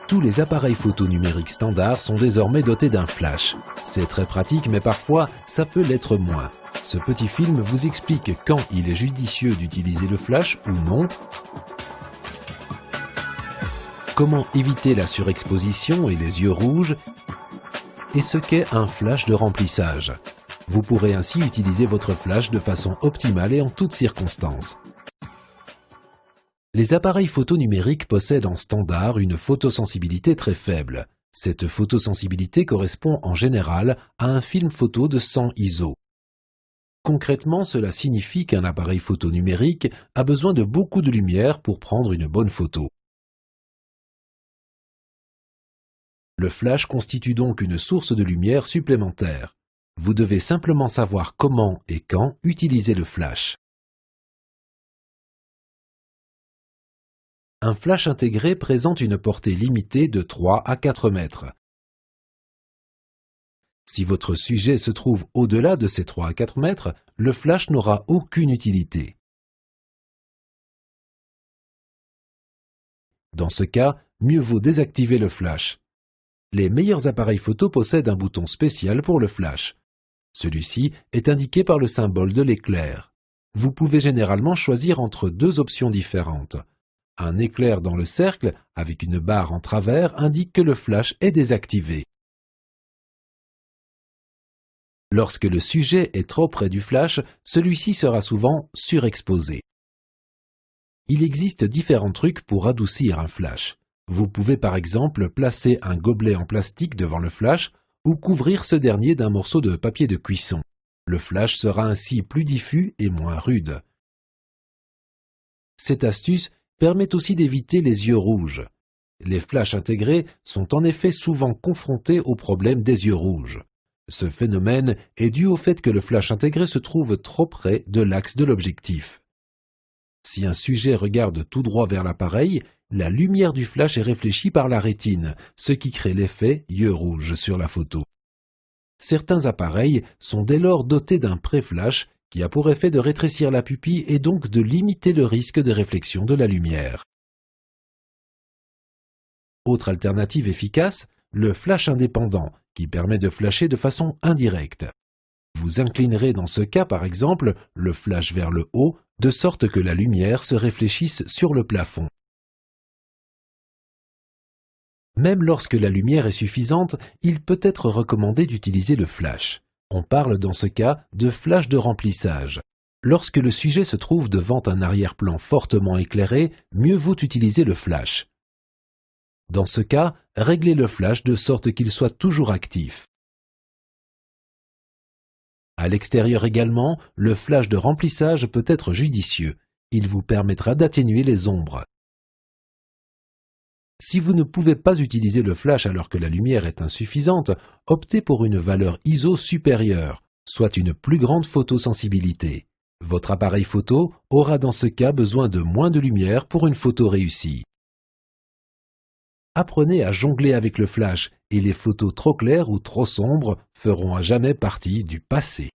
Tous les appareils photo numériques standards sont désormais dotés d'un flash. C'est très pratique, mais parfois, ça peut l'être moins. Ce petit film vous explique quand il est judicieux d'utiliser le flash ou non, comment éviter la surexposition et les yeux rouges, et ce qu'est un flash de remplissage. Vous pourrez ainsi utiliser votre flash de façon optimale et en toutes circonstances. Les appareils photo numériques possèdent en standard une photosensibilité très faible. Cette photosensibilité correspond en général à un film photo de 100 ISO. Concrètement, cela signifie qu'un appareil photo numérique a besoin de beaucoup de lumière pour prendre une bonne photo. Le flash constitue donc une source de lumière supplémentaire. Vous devez simplement savoir comment et quand utiliser le flash. Un flash intégré présente une portée limitée de 3 à 4 mètres. Si votre sujet se trouve au-delà de ces 3 à 4 mètres, le flash n'aura aucune utilité. Dans ce cas, mieux vaut désactiver le flash. Les meilleurs appareils photo possèdent un bouton spécial pour le flash. Celui-ci est indiqué par le symbole de l'éclair. Vous pouvez généralement choisir entre deux options différentes. Un éclair dans le cercle, avec une barre en travers, indique que le flash est désactivé. Lorsque le sujet est trop près du flash, celui-ci sera souvent surexposé. Il existe différents trucs pour adoucir un flash. Vous pouvez par exemple placer un gobelet en plastique devant le flash ou couvrir ce dernier d'un morceau de papier de cuisson. Le flash sera ainsi plus diffus et moins rude. Cette astuce permet aussi d'éviter les yeux rouges. Les flashs intégrés sont en effet souvent confrontés au problème des yeux rouges. Ce phénomène est dû au fait que le flash intégré se trouve trop près de l'axe de l'objectif. Si un sujet regarde tout droit vers l'appareil, la lumière du flash est réfléchie par la rétine, ce qui crée l'effet yeux rouges sur la photo. Certains appareils sont dès lors dotés d'un pré-flash qui a pour effet de rétrécir la pupille et donc de limiter le risque de réflexion de la lumière. Autre alternative efficace, le flash indépendant, qui permet de flasher de façon indirecte. Vous inclinerez dans ce cas, par exemple, le flash vers le haut, de sorte que la lumière se réfléchisse sur le plafond. Même lorsque la lumière est suffisante, il peut être recommandé d'utiliser le flash. On parle dans ce cas de flash de remplissage. Lorsque le sujet se trouve devant un arrière-plan fortement éclairé, mieux vaut utiliser le flash. Dans ce cas, réglez le flash de sorte qu'il soit toujours actif. À l'extérieur également, le flash de remplissage peut être judicieux. Il vous permettra d'atténuer les ombres. Si vous ne pouvez pas utiliser le flash alors que la lumière est insuffisante, optez pour une valeur ISO supérieure, soit une plus grande photosensibilité. Votre appareil photo aura dans ce cas besoin de moins de lumière pour une photo réussie. Apprenez à jongler avec le flash et les photos trop claires ou trop sombres feront à jamais partie du passé.